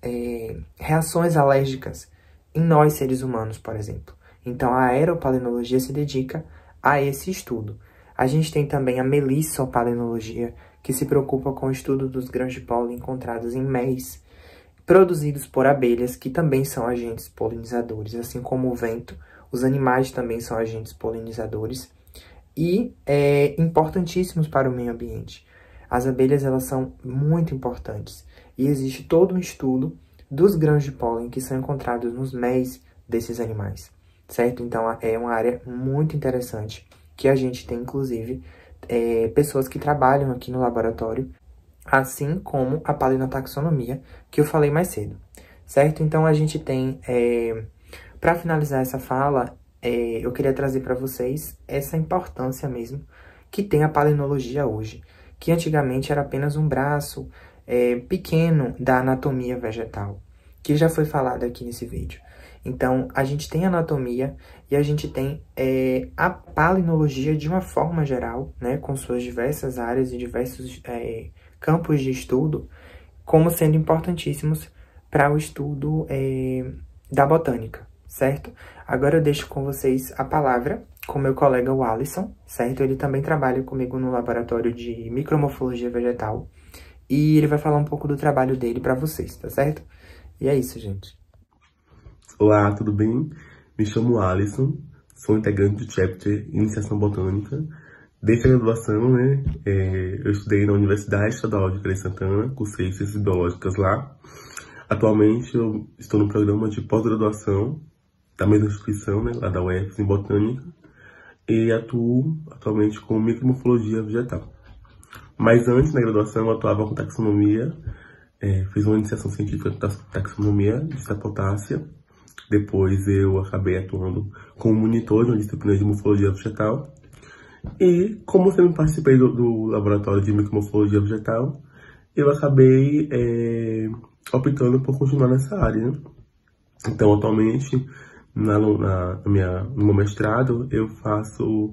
reações alérgicas em nós, seres humanos, por exemplo. Então, a aeropalinologia se dedica a esse estudo. A gente tem também a melissopalenologia, que se preocupa com o estudo dos grãos de pólen encontrados em méis, produzidos por abelhas, que também são agentes polinizadores. Assim como o vento, os animais também são agentes polinizadores e importantíssimos para o meio ambiente. As abelhas, elas são muito importantes e existe todo um estudo dos grãos de pólen que são encontrados nos méis desses animais, certo? Então, é uma área muito interessante que a gente tem, inclusive, pessoas que trabalham aqui no laboratório, assim como a palinotaxonomia, que eu falei mais cedo, certo? Então, a gente tem, para finalizar essa fala, eu queria trazer para vocês essa importância mesmo que tem a palinologia hoje, que antigamente era apenas um braço pequeno da anatomia vegetal, que já foi falado aqui nesse vídeo. Então, a gente tem anatomia e a gente tem a palinologia de uma forma geral, né, com suas diversas áreas e diversos campos de estudo, como sendo importantíssimos para o estudo da botânica, certo? Agora eu deixo com vocês a palavra com meu colega o Alisson, certo? Ele também trabalha comigo no laboratório de micromorfologia vegetal e ele vai falar um pouco do trabalho dele para vocês, tá certo? E é isso, gente. Olá, tudo bem? Me chamo Alisson, sou integrante do Chapter Iniciação Botânica. Desde a graduação, né, eu estudei na Universidade Estadual de Feira de Santana, cursei Ciências Biológicas lá. Atualmente eu estou no programa de pós-graduação da mesma instituição, né, lá da UFS, em Botânica, e atuo atualmente com micromorfologia vegetal. Mas antes, na graduação, eu atuava com taxonomia, fiz uma iniciação científica de taxonomia de sapotácea. Depois eu acabei atuando como monitor de uma disciplina de morfologia vegetal. E como eu sempre participei do laboratório de micromorfologia vegetal, eu acabei optando por continuar nessa área, né? Então, atualmente, no meu mestrado, eu faço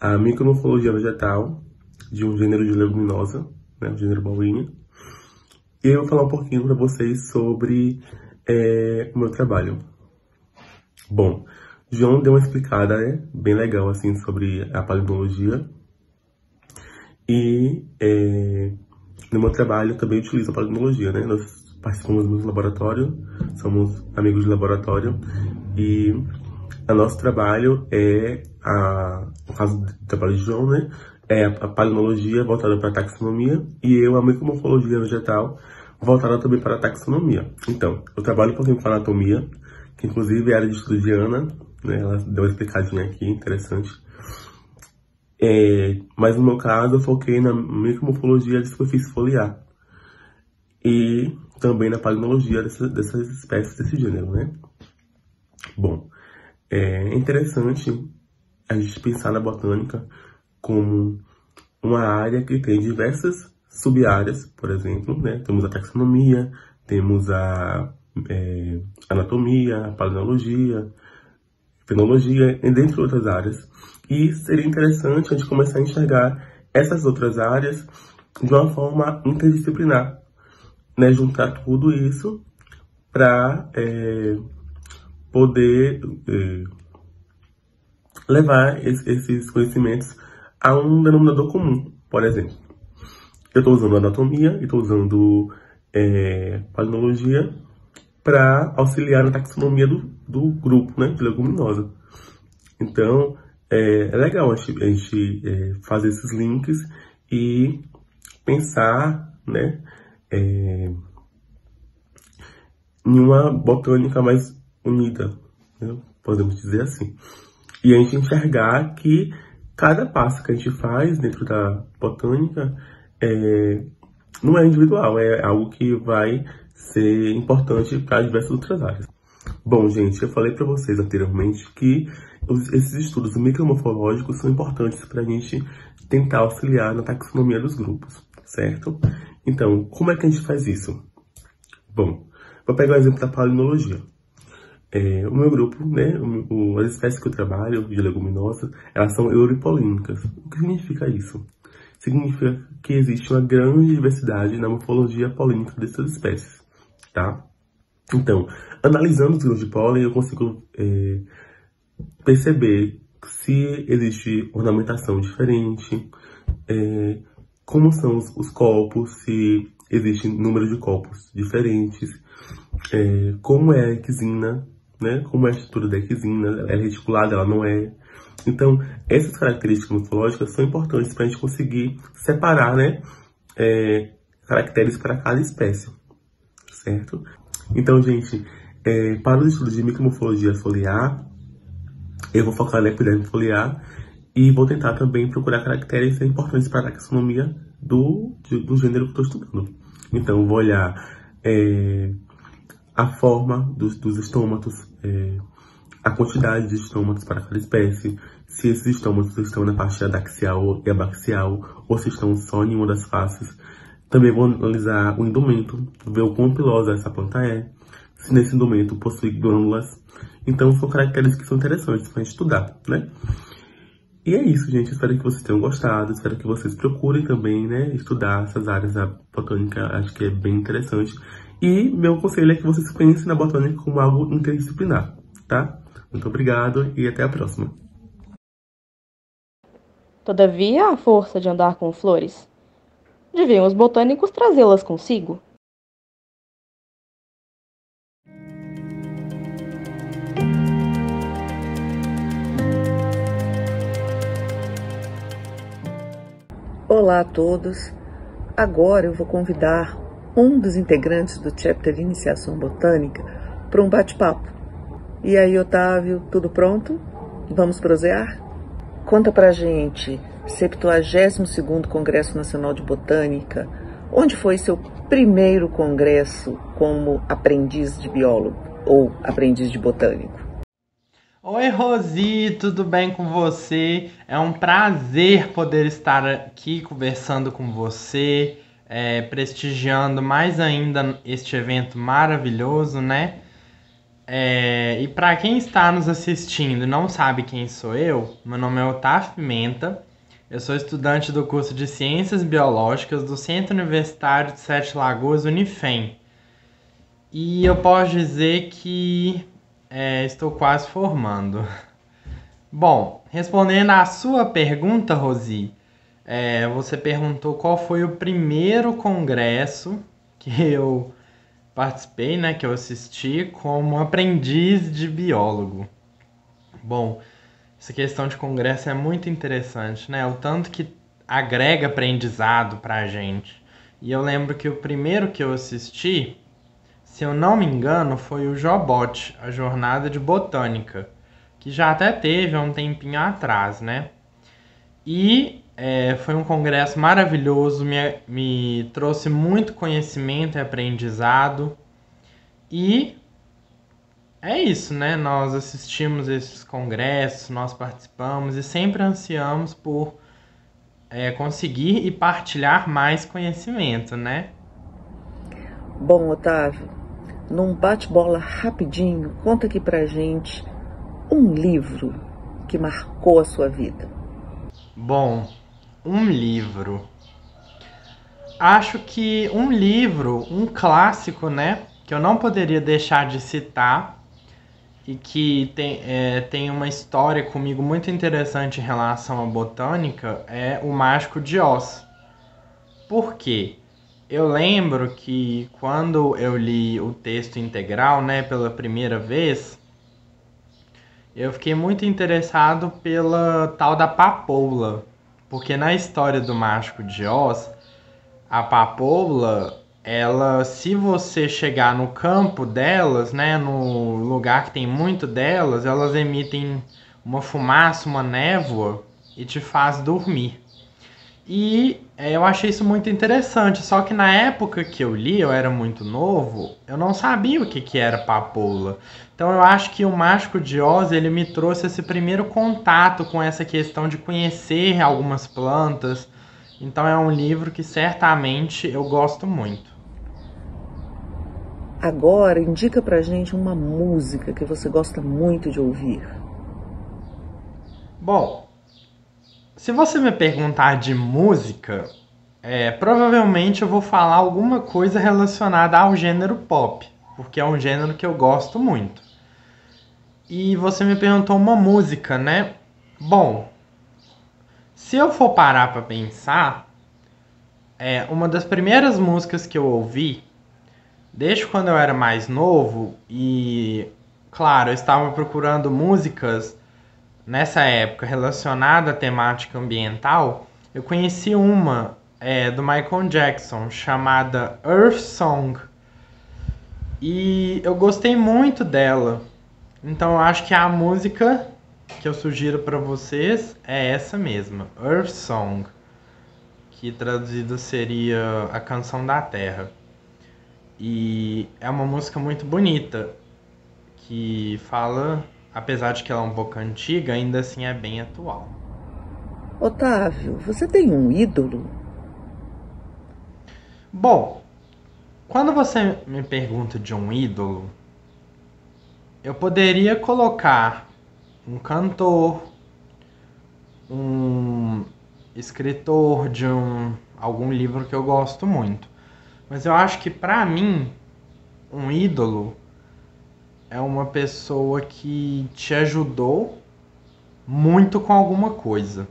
a micromorfologia vegetal de um gênero de leguminosa, né, o gênero Bauhinia. E eu vou falar um pouquinho para vocês sobre o meu trabalho. Bom, João deu uma explicada bem legal assim, sobre a palinologia. E no meu trabalho eu também utilizo a palinologia, né? Nós participamos do mesmo laboratório, somos amigos de laboratório. E o nosso trabalho no caso do trabalho de João, né? É a palinologia voltada para a taxonomia e eu a micromorfologia vegetal voltada também para a taxonomia. Então, eu trabalho um pouquinho com anatomia, que inclusive é a área de estudo de Ana, né? Ela deu uma explicadinha aqui, interessante. Mas no meu caso, eu foquei na micromorfologia de superfície foliar e também na palinologia dessas espécies desse gênero, né? Bom, é interessante a gente pensar na botânica como uma área que tem diversas sub-áreas, por exemplo, né? Temos a taxonomia, temos a anatomia, a palinologia, fenologia, dentre outras áreas. E seria interessante a gente começar a enxergar essas outras áreas de uma forma interdisciplinar, né? Juntar tudo isso para poder levar esses conhecimentos a um denominador comum. Por exemplo, eu estou usando anatomia e estou usando palinologia para auxiliar na taxonomia do grupo, né, de leguminosa. Então, é legal a gente fazer esses links e pensar, né, em uma botânica mais unida, né, podemos dizer assim. E a gente enxergar que cada passo que a gente faz dentro da botânica não é individual, é algo que vai ser importante para diversas outras áreas. Bom, gente, eu falei para vocês anteriormente que esses estudos micromorfológicos são importantes para a gente tentar auxiliar na taxonomia dos grupos, certo? Então, como é que a gente faz isso? Bom, vou pegar o exemplo da palinologia. O meu grupo, né, as espécies que eu trabalho de leguminosas, elas são euripolínicas. O que significa isso? Significa que existe uma grande diversidade na morfologia polínica dessas espécies, tá? Então, analisando os grãos de pólen, eu consigo perceber se existe ornamentação diferente, como são os copos, se existe número de copos diferentes, como é a equisina, né? Como é a estrutura da equisina, ela é reticulada, ela não é. Então, essas características morfológicas são importantes para a gente conseguir separar, né, caracteres para cada espécie, certo? Então, gente, para os estudos de micromorfologia foliar, eu vou focar na epiderme foliar e vou tentar também procurar caracteres importantes para a taxonomia do gênero que eu estou estudando. Então, eu vou olhar a forma dos estômatos, a quantidade de estômatos para cada espécie, se esses estômatos estão na parte adaxial e abaxial, ou se estão só em uma das faces. Também vou analisar o indumento, ver o quão pilosa essa planta é, se nesse indumento possui glândulas. Então, são caracteres que são interessantes para a gente estudar, né? E é isso, gente. Espero que vocês tenham gostado. Espero que vocês procurem também, né, estudar essas áreas da botânica. Acho que é bem interessante. E meu conselho é que vocês pensem na botânica como algo interdisciplinar, tá? Muito obrigado e até a próxima. Todavia, a força de andar com flores. Deviam os botânicos trazê-las consigo. Olá a todos. Agora eu vou convidar um dos integrantes do Chapter de Iniciação Botânica para um bate-papo. E aí, Otávio, tudo pronto? Vamos prosear? Conta pra gente, 72º Congresso Nacional de Botânica, onde foi seu primeiro congresso como aprendiz de biólogo ou aprendiz de botânico? Oi, Rosi, tudo bem com você? É um prazer poder estar aqui conversando com você, prestigiando mais ainda este evento maravilhoso, né? E para quem está nos assistindo e não sabe quem sou eu, meu nome é Otávio Pimenta, eu sou estudante do curso de Ciências Biológicas do Centro Universitário de Sete Lagoas, Unifem. E eu posso dizer que estou quase formando. Bom, respondendo à sua pergunta, Rosi, você perguntou qual foi o primeiro congresso que eu participei, né, que eu assisti como aprendiz de biólogo. Bom, essa questão de congresso é muito interessante, né? O tanto que agrega aprendizado pra gente. E eu lembro que o primeiro que eu assisti, se eu não me engano, foi o Jobot, a Jornada de Botânica, que já até teve há um tempinho atrás, né? E foi um congresso maravilhoso, me trouxe muito conhecimento e aprendizado. E é isso, né? Nós assistimos esses congressos, nós participamos e sempre ansiamos por conseguir e partilhar mais conhecimento, né? Bom, Otávio, num bate-bola rapidinho, conta aqui pra gente um livro que marcou a sua vida. Bom, um livro. Acho que um livro, um clássico, né? Que eu não poderia deixar de citar e que tem uma história comigo muito interessante em relação à botânica, é O Mágico de Oz. Por quê? Eu lembro que quando eu li o texto integral, né, pela primeira vez, eu fiquei muito interessado pela tal da papoula. Porque na história do Mágico de Oz, a papoula, ela, se você chegar no campo delas, né, no lugar que tem muito delas, elas emitem uma fumaça, uma névoa e te faz dormir. E eu achei isso muito interessante, só que na época que eu li, eu era muito novo, eu não sabia o que era papoula. Então eu acho que o Mágico de Oz, ele me trouxe esse primeiro contato com essa questão de conhecer algumas plantas. Então é um livro que certamente eu gosto muito. Agora, indica pra gente uma música que você gosta muito de ouvir. Bom, se você me perguntar de música, provavelmente eu vou falar alguma coisa relacionada ao gênero pop, porque é um gênero que eu gosto muito. E você me perguntou uma música, né? Bom, se eu for parar pra pensar, uma das primeiras músicas que eu ouvi, desde quando eu era mais novo, e, claro, eu estava procurando músicas nessa época relacionada à temática ambiental, eu conheci uma do Michael Jackson, chamada Earth Song. E eu gostei muito dela. Então eu acho que a música que eu sugiro para vocês é essa mesma, Earth Song, que traduzido seria A Canção da Terra. E é uma música muito bonita, que fala, apesar de que ela é um pouco antiga, ainda assim é bem atual. Otávio, você tem um ídolo? Bom, quando você me pergunta de um ídolo, eu poderia colocar um cantor, um escritor de algum livro que eu gosto muito. Mas eu acho que pra mim, um ídolo é uma pessoa que te ajudou muito com alguma coisa.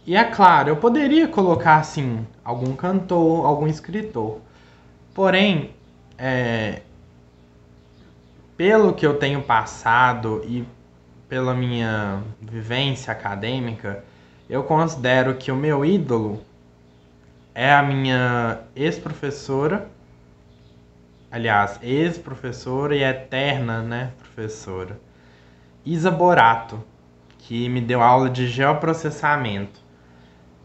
E é claro, eu poderia colocar assim, algum cantor, algum escritor. Porém, pelo que eu tenho passado e pela minha vivência acadêmica, eu considero que o meu ídolo é a minha ex-professora, aliás, ex-professora e eterna, né, professora, Isa Borato, que me deu aula de geoprocessamento,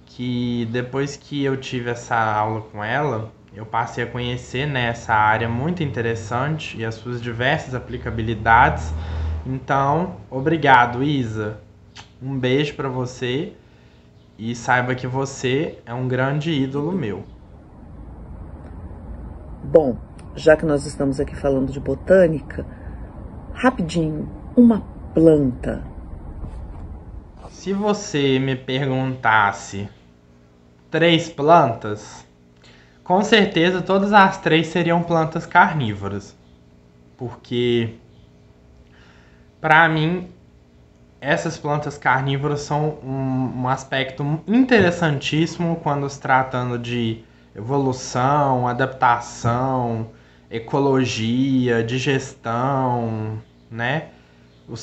que depois que eu tive essa aula com ela, eu passei a conhecer, né, essa área muito interessante e as suas diversas aplicabilidades. Então, obrigado, Isa. Um beijo para você e saiba que você é um grande ídolo meu. Bom, já que nós estamos aqui falando de botânica, rapidinho, uma planta. Se você me perguntasse 3 plantas, com certeza todas as 3 seriam plantas carnívoras. Porque, para mim, essas plantas carnívoras são um aspecto interessantíssimo quando se tratando de evolução, adaptação, ecologia, digestão, né?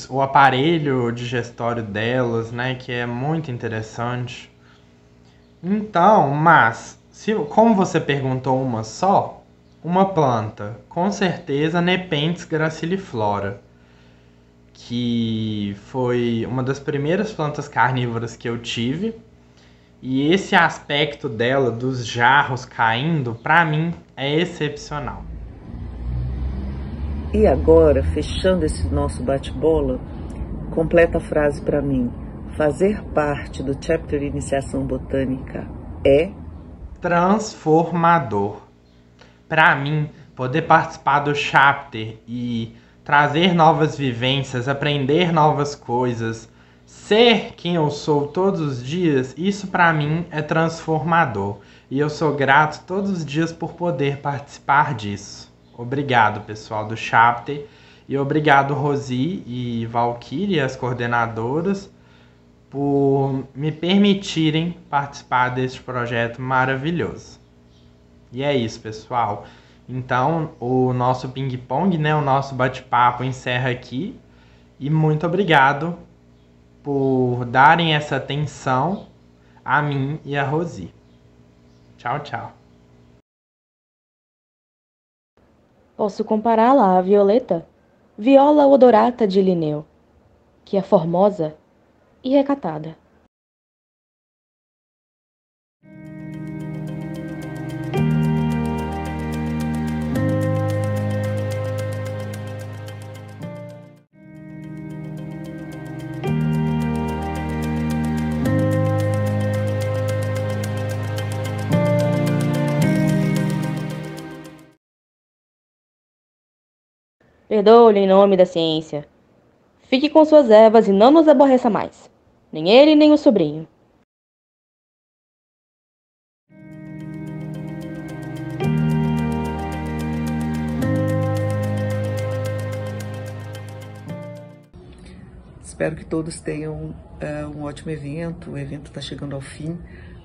O aparelho digestório delas, né? Que é muito interessante. Então, mas, como você perguntou uma só, uma planta, com certeza Nepenthes graciliflora, que foi uma das primeiras plantas carnívoras que eu tive. E esse aspecto dela, dos jarros caindo, para mim é excepcional. E agora, fechando esse nosso bate-bola, completa a frase para mim. Fazer parte do Chapter Iniciação Botânica é transformador. Para mim, poder participar do Chapter e trazer novas vivências, aprender novas coisas, ser quem eu sou todos os dias, isso para mim é transformador. E eu sou grato todos os dias por poder participar disso. Obrigado, pessoal do Chapter. E obrigado, Rosi e Valkyrie, as coordenadoras, por me permitirem participar deste projeto maravilhoso. E é isso, pessoal. Então, o nosso ping-pong, né, o nosso bate-papo encerra aqui. E muito obrigado por darem essa atenção a mim e a Rosi. Tchau, tchau. Posso compará-la à Violeta, Viola odorata de Linneu, que é formosa e recatada. Perdoe-lhe em nome da ciência. Fique com suas ervas e não nos aborreça mais. Nem ele, nem o sobrinho. Espero que todos tenham um ótimo evento. O evento está chegando ao fim,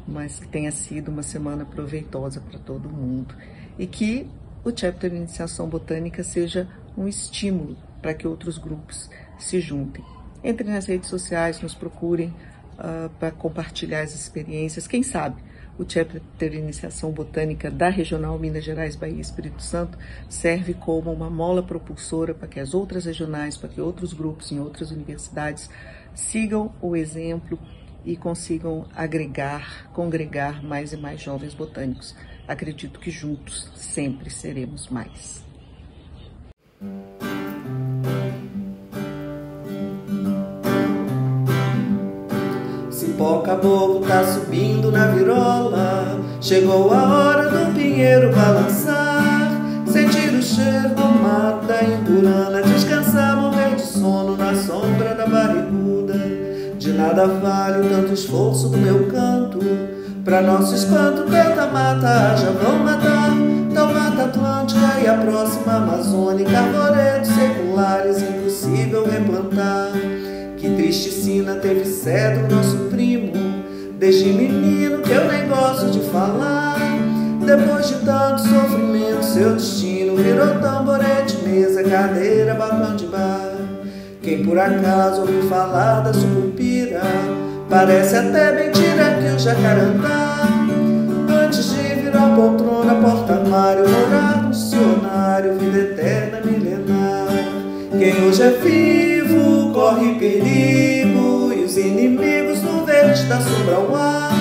mas que tenha sido uma semana proveitosa para todo mundo. E que o Chapter de Iniciação Botânica seja um estímulo para que outros grupos se juntem. Entrem nas redes sociais, nos procurem para compartilhar as experiências. Quem sabe o Chapter de Iniciação Botânica da Regional Minas Gerais, Bahia e Espírito Santo serve como uma mola propulsora para que as outras regionais, para que outros grupos em outras universidades sigam o exemplo e consigam congregar mais e mais jovens botânicos. Acredito que juntos sempre seremos mais. Cipó caboclo tá subindo na virola, chegou a hora do pinheiro balançar, sentir o cheiro do mato da imburana, descansar, morrer de sono na sombra da barriguda. De nada vale tanto esforço do meu canto, pra nosso espanto tanta mata haja vão matar. Tal mata atlântica e a próxima amazônica, arvoredos seculares, impossível replantar. Que triste sina teve cedro nosso primo, desde menino que eu nem gosto de falar. Depois de tanto sofrimento, seu destino virou tamborete, mesa, cadeira, balcão de bar. Quem por acaso ouviu falar da sucupira, parece até mentira que o jacarandá, antes de virar poltrona, porta-mário, morar no dicionário, vida eterna, milenar. Quem hoje é vivo corre perigo, e os inimigos no verde da sombra ao ar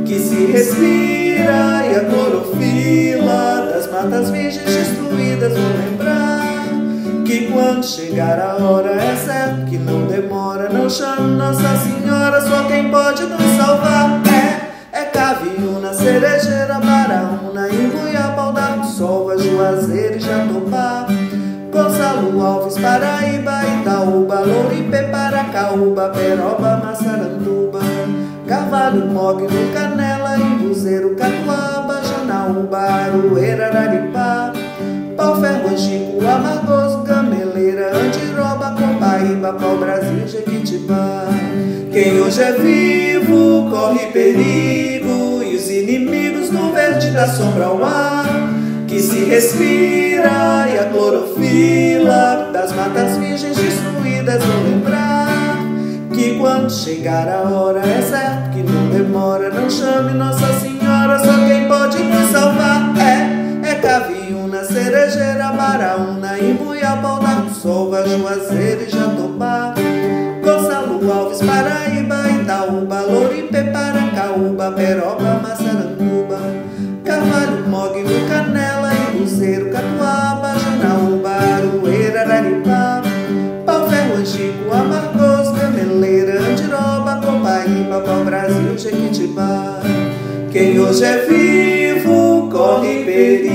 que se respira, e a clorofila das matas virgens destruídas vão lembrar que quando chegar a hora é certo que não demora. Não chame Nossa Senhora, só quem pode nos salvar é Caviúna, Cerejeira, Baraúna, Imbuiapau, Solva, Juazeiro e Jatobá, Gonçalo Alves, Paraíba, Itaúba, Louripe, Paracaúba, Peroba, Massaranduba, Carvalho, Mogno, Canela, Imbuzeiro, Catuaba, Janaúba, Aroeira, Araripá, Pau-Ferro, Angico, Amargoso, Gameleira, Andiroba, Copaíba, Pau-Brasil, Jequitibá. Quem hoje é vivo corre perigo, e os inimigos no verde da sombra ao ar que se respira, e a clorofila das matas virgens destruídas vão lembrar que quando chegar a hora é certo que não demora. Não chame Nossa Senhora, só quem pode nos salvar é Caviúna, Cerejeira, Baraúna, Imbuiapau, Solva, Juazeiro e Jatobá, Gonçalo Alves, Paraíba, Itaúba, Louripe, Paracaúba, Peroba, Massaranduba, Carvalho, Mogno, Canela, Imbuzeiro, Catuaba, Janaúba, Aroeira, Araripá, Pau-Ferro, Angico, Amargoso, Gameleira, Andiroba, Copaíba, Pau-Brasil, Jequitibá. Quem hoje é vivo corre perigo,